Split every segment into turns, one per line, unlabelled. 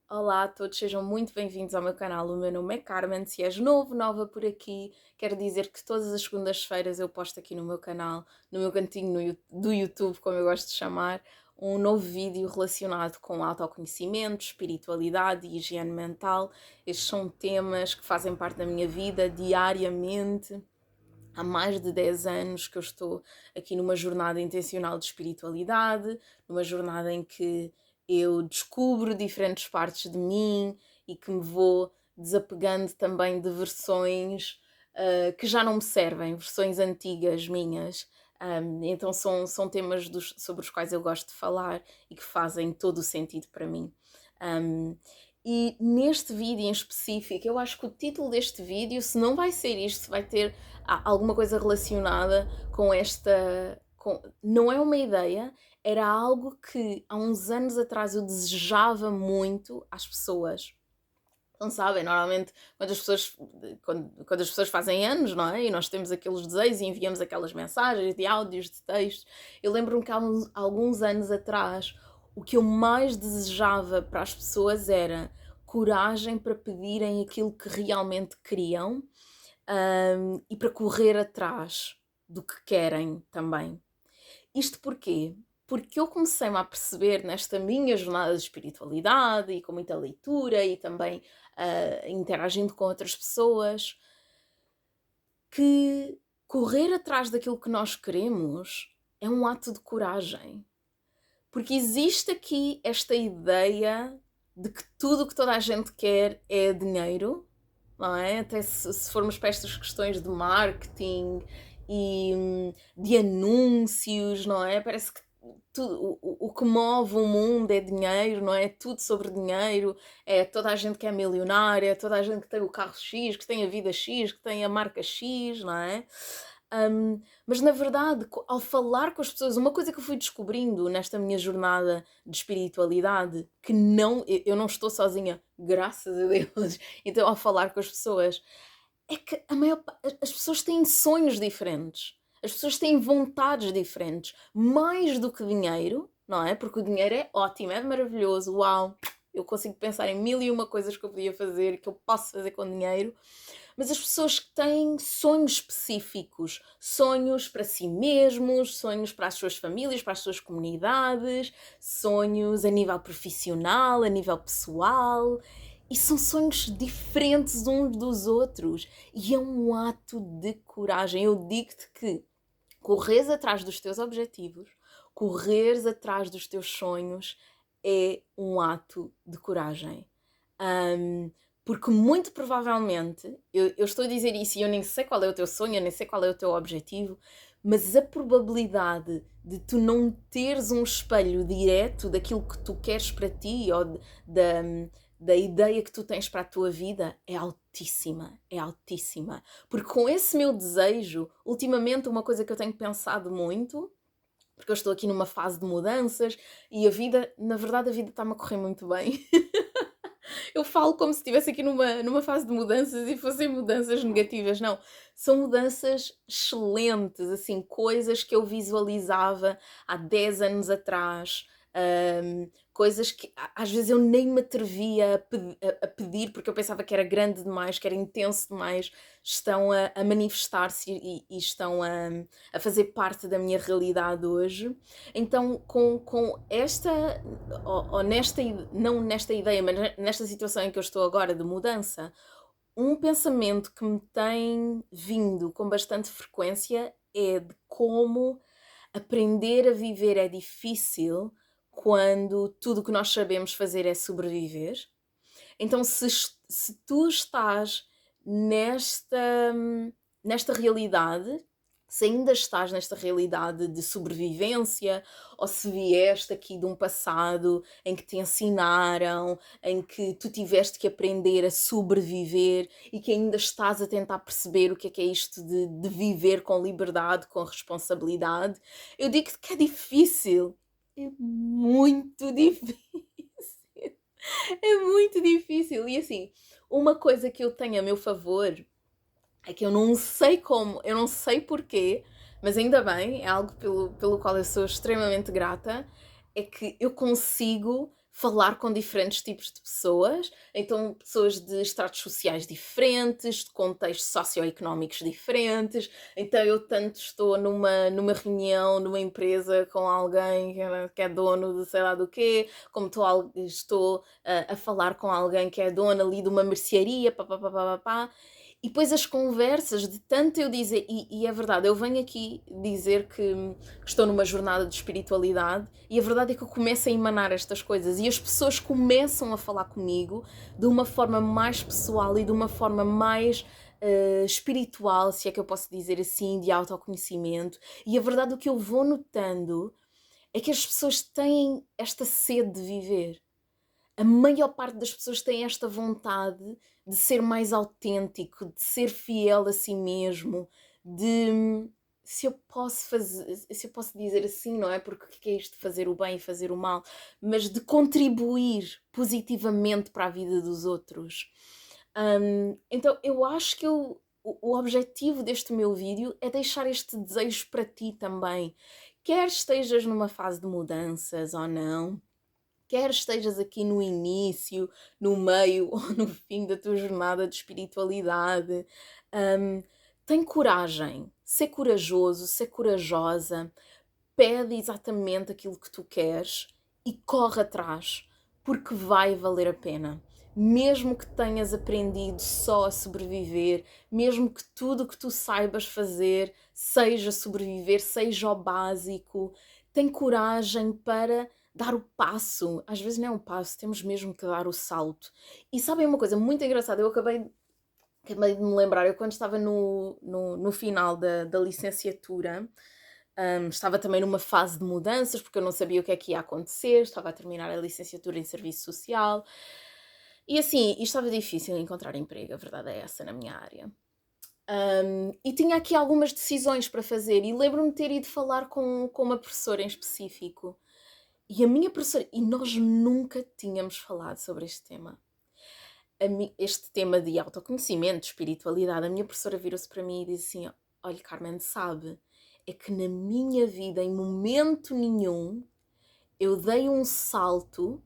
Olá a todos, sejam muito bem-vindos ao meu canal. O meu nome é Carmen. Se és novo, nova por aqui, quero dizer que todas as segundas-feiras eu posto aqui no meu canal, no meu cantinho do YouTube, como eu gosto de chamar, um novo vídeo relacionado com autoconhecimento, espiritualidade e higiene mental. Estes são temas que fazem parte da minha vida diariamente. Há mais de 10 anos que eu estou aqui numa jornada intencional de espiritualidade, numa jornada em que eu descubro diferentes partes de mim e que me vou desapegando também de versões que já não me servem, versões antigas minhas. Então são temas sobre os quais eu gosto de falar e que fazem todo o sentido para mim. Um, e neste vídeo em específico, eu acho que o título deste vídeo, se não vai ser isto, se vai ter alguma coisa relacionada com esta. Não é uma ideia, era algo que há uns anos atrás eu desejava muito às pessoas. Não sabem, normalmente quando as pessoas fazem anos, não é? E nós temos aqueles desejos e enviamos aquelas mensagens de áudios, de textos. Eu lembro-me que há alguns anos atrás o que eu mais desejava para as pessoas era coragem para pedirem aquilo que realmente queriam, e para correr atrás do que querem também. Isto porquê? Porque eu comecei-me a perceber nesta minha jornada de espiritualidade e com muita leitura e também interagindo com outras pessoas, que correr atrás daquilo que nós queremos é um ato de coragem. Porque existe aqui esta ideia de que tudo o que toda a gente quer é dinheiro, não é? Até se formos para estas questões de marketing e de anúncios, não é? Parece que tudo, o que move o mundo é dinheiro, não é? Tudo sobre dinheiro, é toda a gente que é milionária, toda a gente que tem o carro X, que tem a vida X, que tem a marca X, não é? Mas na verdade, ao falar com as pessoas, uma coisa que eu fui descobrindo nesta minha jornada de espiritualidade, que não, eu não estou sozinha, graças a Deus. Então, ao falar com as pessoas, é que as pessoas têm sonhos diferentes, as pessoas têm vontades diferentes, mais do que dinheiro, não é? Porque o dinheiro é ótimo, é maravilhoso, uau, eu consigo pensar em mil e uma coisas que eu podia fazer, que eu posso fazer com dinheiro, mas as pessoas que têm sonhos específicos, sonhos para si mesmos, sonhos para as suas famílias, para as suas comunidades, sonhos a nível profissional, a nível pessoal, e são sonhos diferentes uns dos outros, e é um ato de coragem. Eu digo-te que correres atrás dos teus objetivos, correres atrás dos teus sonhos, é um ato de coragem. Um, Porque muito provavelmente, eu estou a dizer isso e eu nem sei qual é o teu sonho, eu nem sei qual é o teu objetivo, mas a probabilidade de tu não teres um espelho direto daquilo que tu queres para ti ou da ideia que tu tens para a tua vida é altíssima, é altíssima. Porque com esse meu desejo, ultimamente uma coisa que eu tenho pensado muito, porque eu estou aqui numa fase de mudanças e a vida, na verdade a vida está-me a correr muito bem. Eu falo como se estivesse aqui numa fase de mudanças e fossem mudanças negativas. Não, são mudanças excelentes, assim, coisas que eu visualizava há 10 anos atrás. Coisas que às vezes eu nem me atrevia a pedir porque eu pensava que era grande demais, que era intenso demais, estão a manifestar-se e estão a fazer parte da minha realidade hoje. Então, com esta, ou nesta, não nesta ideia, mas nesta situação em que eu estou agora de mudança, um pensamento que me tem vindo com bastante frequência é de como aprender a viver é difícil quando tudo o que nós sabemos fazer é sobreviver. Então, se tu estás nesta, nesta realidade, se ainda estás nesta realidade de sobrevivência, ou se vieste aqui de um passado em que te ensinaram, em que tu tiveste que aprender a sobreviver e que ainda estás a tentar perceber o que é isto de viver com liberdade, com responsabilidade, eu digo-te que é difícil. É muito difícil. É muito difícil. E assim, uma coisa que eu tenho a meu favor é que eu não sei como, eu não sei porquê, mas ainda bem, é algo pelo qual eu sou extremamente grata, é que eu consigo falar com diferentes tipos de pessoas, então pessoas de estratos sociais diferentes, de contextos socioeconómicos diferentes. Então eu tanto estou numa reunião, numa empresa com alguém que é dono de sei lá do quê, como estou a falar com alguém que é dona ali de uma mercearia, pá, pá, pá, pá, pá, pá. E depois as conversas, de tanto eu dizer, e é verdade, eu venho aqui dizer que estou numa jornada de espiritualidade e a verdade é que eu começo a emanar estas coisas e as pessoas começam a falar comigo de uma forma mais pessoal e de uma forma mais espiritual, se é que eu posso dizer assim, de autoconhecimento. E a verdade, o que eu vou notando é que as pessoas têm esta sede de viver. A maior parte das pessoas tem esta vontade de ser mais autêntico, de ser fiel a si mesmo, de se eu posso fazer, se eu posso dizer assim, não é? Porque o que é isto de fazer o bem e fazer o mal, mas de contribuir positivamente para a vida dos outros. Então eu acho que o objetivo deste meu vídeo é deixar este desejo para ti também. Quer estejas numa fase de mudanças ou não, quer estejas aqui no início, no meio ou no fim da tua jornada de espiritualidade, tem coragem, ser corajoso, ser corajosa, pede exatamente aquilo que tu queres e corre atrás, porque vai valer a pena. Mesmo que tenhas aprendido só a sobreviver, mesmo que tudo o que tu saibas fazer seja sobreviver, seja o básico, tem coragem para dar o passo. Às vezes não é um passo, temos mesmo que dar o salto. E sabem uma coisa muito engraçada? Eu acabei de me lembrar, eu quando estava no final da licenciatura, estava também numa fase de mudanças, porque eu não sabia o que é que ia acontecer, estava a terminar a licenciatura em Serviço Social, e assim, e estava difícil encontrar emprego, a verdade é essa, na minha área. E tinha aqui algumas decisões para fazer, e lembro-me de ter ido falar com uma professora em específico, e a minha professora, e nós nunca tínhamos falado sobre este tema. Este tema de autoconhecimento, de espiritualidade, a minha professora virou-se para mim e disse assim: olha, Carmen, sabe, é que na minha vida, em momento nenhum, eu dei um salto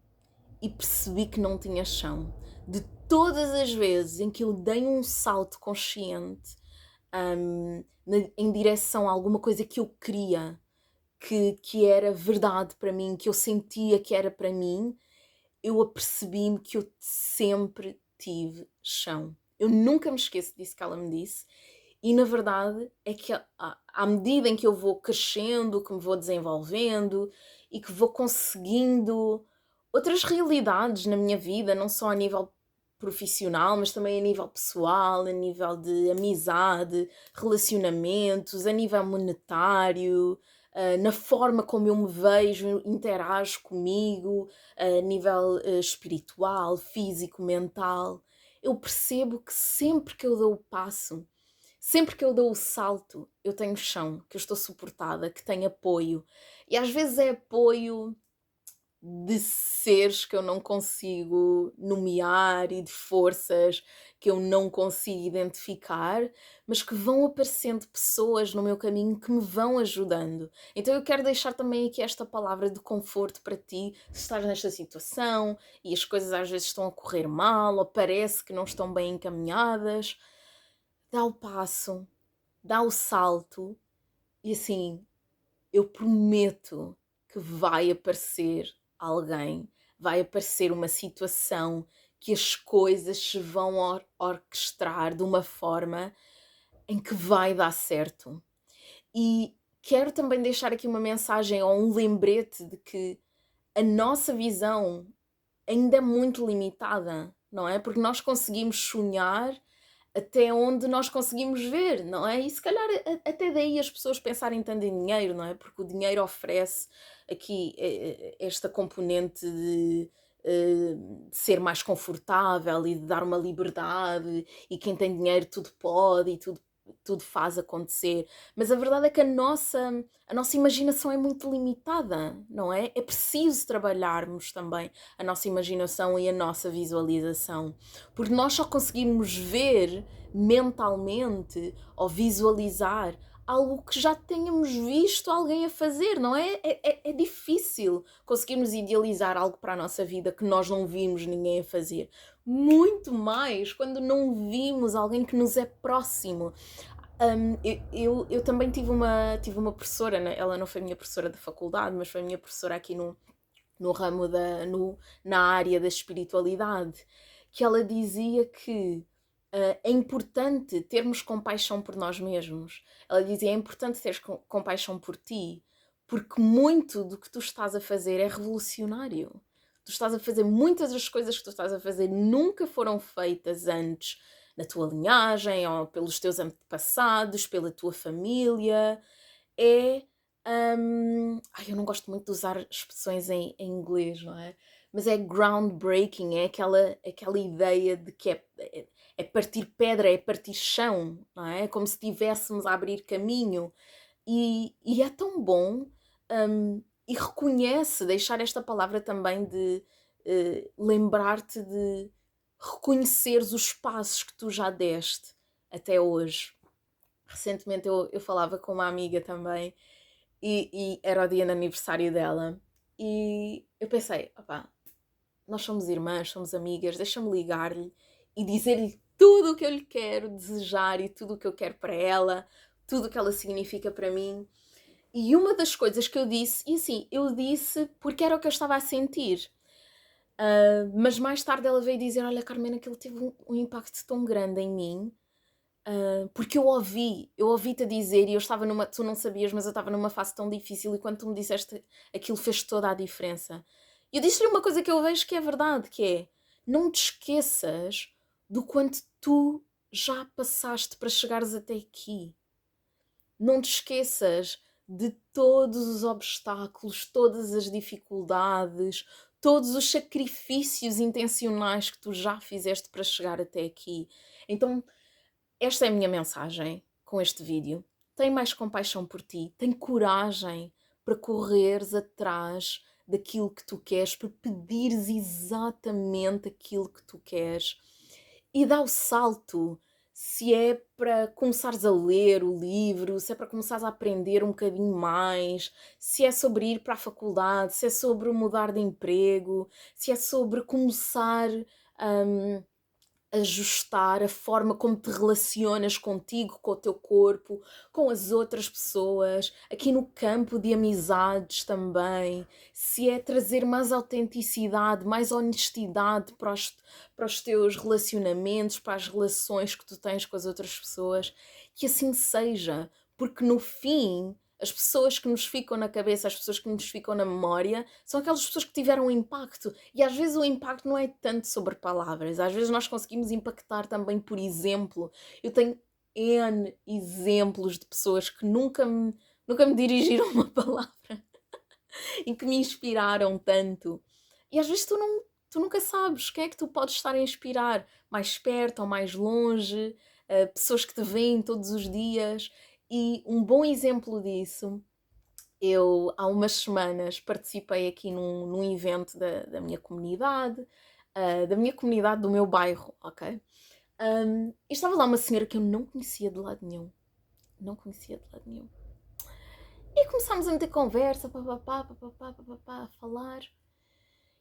e percebi que não tinha chão. De todas as vezes em que eu dei um salto consciente em direção a alguma coisa que eu queria, que era verdade para mim, que eu sentia que era para mim, eu apercebi-me que eu sempre tive chão. Eu nunca me esqueço disso que ela me disse. E na verdade é que à medida em que eu vou crescendo, que me vou desenvolvendo e que vou conseguindo outras realidades na minha vida, não só a nível profissional, mas também a nível pessoal, a nível de amizade, relacionamentos, a nível monetário, na forma como eu me vejo, interajo comigo, a nível espiritual, físico, mental, eu percebo que sempre que eu dou o passo, sempre que eu dou o salto, eu tenho chão, que eu estou suportada, que tenho apoio. E às vezes é apoio de seres que eu não consigo nomear e de forças que eu não consigo identificar, mas que vão aparecendo pessoas no meu caminho que me vão ajudando. Então eu quero deixar também aqui esta palavra de conforto para ti, se estás nesta situação e as coisas às vezes estão a correr mal ou parece que não estão bem encaminhadas. Dá o passo, dá o salto e assim, eu prometo que vai aparecer alguém, vai aparecer uma situação que as coisas se vão orquestrar de uma forma em que vai dar certo. E quero também deixar aqui uma mensagem ou um lembrete de que a nossa visão ainda é muito limitada, não é? Porque nós conseguimos sonhar até onde nós conseguimos ver, não é? E se calhar até daí as pessoas pensarem tanto em dinheiro, não é? Porque o dinheiro oferece aqui esta componente de ser mais confortável e de dar uma liberdade, e quem tem dinheiro tudo pode e tudo faz acontecer. Mas a verdade é que a nossa imaginação é muito limitada, não é? É preciso trabalharmos também a nossa imaginação e a nossa visualização, porque nós só conseguimos ver mentalmente ou visualizar algo que já tenhamos visto alguém a fazer, não é? É difícil conseguirmos idealizar algo para a nossa vida que nós não vimos ninguém a fazer. Muito mais quando não vimos alguém que nos é próximo. Eu também tive uma professora, né? Ela não foi minha professora da faculdade, mas foi minha professora aqui no ramo na área da espiritualidade, que ela dizia que é importante termos compaixão por nós mesmos. Ela dizia, é importante teres compaixão por ti, porque muito do que tu estás a fazer é revolucionário. Tu estás a fazer, muitas das coisas que tu estás a fazer nunca foram feitas antes na tua linhagem, ou pelos teus antepassados, pela tua família. É eu não gosto muito de usar expressões em inglês, não é? Mas é groundbreaking, é aquela ideia de que é partir pedra, é partir chão, não é? É como se estivéssemos a abrir caminho. E é tão bom, e reconhece, deixar esta palavra também de lembrar-te de reconheceres os passos que tu já deste até hoje. Recentemente eu falava com uma amiga também e era o dia de aniversário dela e eu pensei, opá, nós somos irmãs, somos amigas, deixa-me ligar-lhe e dizer-lhe tudo o que eu lhe quero desejar e tudo o que eu quero para ela, tudo o que ela significa para mim. E uma das coisas que eu disse, e assim, eu disse porque era o que eu estava a sentir. Mas mais tarde ela veio dizer, olha Carmen, aquilo teve um impacto tão grande em mim, porque eu ouvi-te a dizer, e eu estava tu não sabias, mas eu estava numa fase tão difícil, e quando tu me disseste, aquilo fez toda a diferença. E eu disse-lhe uma coisa que eu vejo que é verdade, que é, não te esqueças do quanto tu já passaste para chegares até aqui. Não te esqueças de todos os obstáculos, todas as dificuldades, todos os sacrifícios intencionais que tu já fizeste para chegar até aqui. Então, esta é a minha mensagem com este vídeo. Tem mais compaixão por ti, tem coragem para correres atrás daquilo que tu queres, para pedires exatamente aquilo que tu queres e dá o salto. Se é para começares a ler o livro, se é para começares a aprender um bocadinho mais, se é sobre ir para a faculdade, se é sobre mudar de emprego, se é sobre começar hum, ajustar a forma como te relacionas contigo, com o teu corpo, com as outras pessoas, aqui no campo de amizades também, se é trazer mais autenticidade, mais honestidade para os teus relacionamentos, para as relações que tu tens com as outras pessoas, que assim seja, porque no fim as pessoas que nos ficam na cabeça, as pessoas que nos ficam na memória, são aquelas pessoas que tiveram um impacto. E às vezes o impacto não é tanto sobre palavras. Às vezes nós conseguimos impactar também por exemplo. Eu tenho N exemplos de pessoas que nunca me dirigiram uma palavra e que me inspiraram tanto. E às vezes tu nunca sabes quem é que tu podes estar a inspirar. Mais perto ou mais longe. Pessoas que te veem todos os dias. E um bom exemplo disso, eu há umas semanas participei aqui num evento da minha comunidade, do meu bairro, ok? E estava lá uma senhora que eu não conhecia de lado nenhum. Não conhecia de lado nenhum. E começámos a meter conversa, papapá, papapá, papapá, a falar.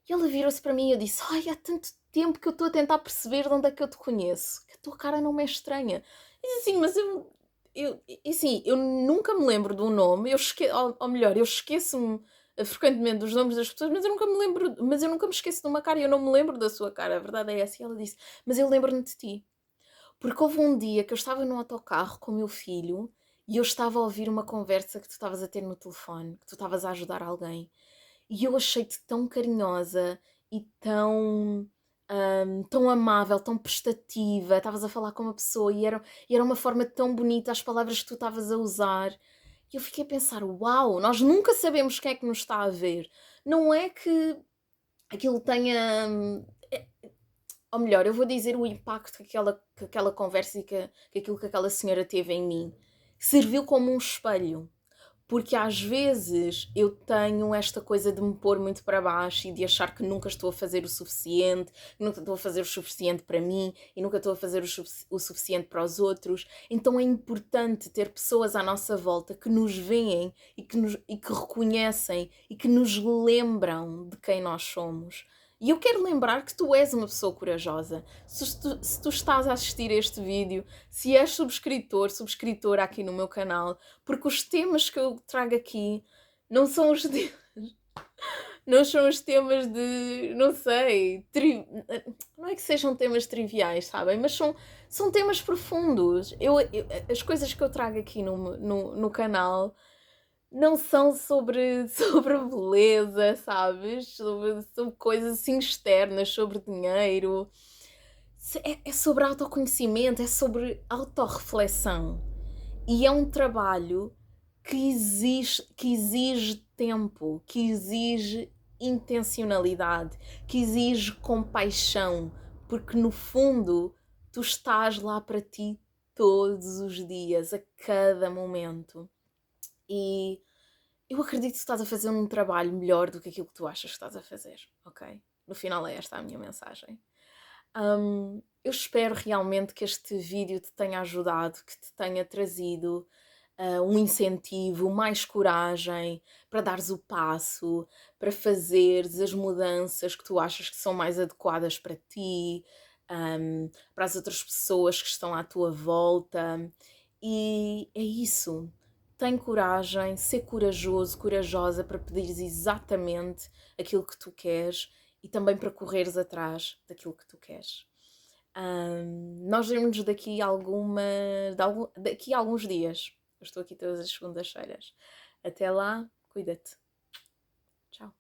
E ela virou-se para mim e eu disse, ai, há tanto tempo que eu estou a tentar perceber de onde é que eu te conheço. Que a tua cara não me é estranha. E disse assim, mas eu nunca me lembro do nome, ou melhor, eu esqueço-me frequentemente dos nomes das pessoas, mas eu nunca me esqueço de uma cara e eu não me lembro da sua cara, a verdade é essa. E ela disse, mas eu lembro-me de ti. Porque houve um dia que eu estava no autocarro com o meu filho e eu estava a ouvir uma conversa que tu estavas a ter no telefone, que tu estavas a ajudar alguém. E eu achei-te tão carinhosa e tão amável, tão prestativa. Estavas a falar com uma pessoa e era uma forma tão bonita as palavras que tu estavas a usar. E eu fiquei a pensar, uau, nós nunca sabemos quem é que nos está a ver. Não é que aquilo tenha... Ou melhor, eu vou dizer o impacto que aquela conversa e que aquilo que aquela senhora teve em mim. Serviu como um espelho. Porque às vezes eu tenho esta coisa de me pôr muito para baixo e de achar que nunca estou a fazer o suficiente, que nunca estou a fazer o suficiente para mim e nunca estou a fazer o suficiente para os outros. Então é importante ter pessoas à nossa volta que nos veem e que reconhecem e que nos lembram de quem nós somos. E eu quero lembrar que tu és uma pessoa corajosa. Se tu estás a assistir a este vídeo, se és subscritora aqui no meu canal, porque os temas que eu trago aqui não são os temas, não são os temas de, não sei, não é que sejam temas triviais, sabem? Mas são temas profundos. As coisas que eu trago aqui no canal não são sobre beleza, sabes? Sobre coisas assim externas, sobre dinheiro. É sobre autoconhecimento, é sobre autorreflexão. E é um trabalho que exige tempo, que exige intencionalidade, que exige compaixão, porque no fundo tu estás lá para ti todos os dias, a cada momento. E eu acredito que estás a fazer um trabalho melhor do que aquilo que tu achas que estás a fazer, ok? No final é esta a minha mensagem. Eu espero realmente que este vídeo te tenha ajudado, que te tenha trazido um incentivo, mais coragem para dares o passo, para fazeres as mudanças que tu achas que são mais adequadas para ti, para as outras pessoas que estão à tua volta. E é isso. Tem coragem, ser corajoso, corajosa para pedires exatamente aquilo que tu queres e também para correres atrás daquilo que tu queres. Nós vemos daqui a alguns dias. Eu estou aqui todas as segundas-feiras. Até lá, cuida-te. Tchau.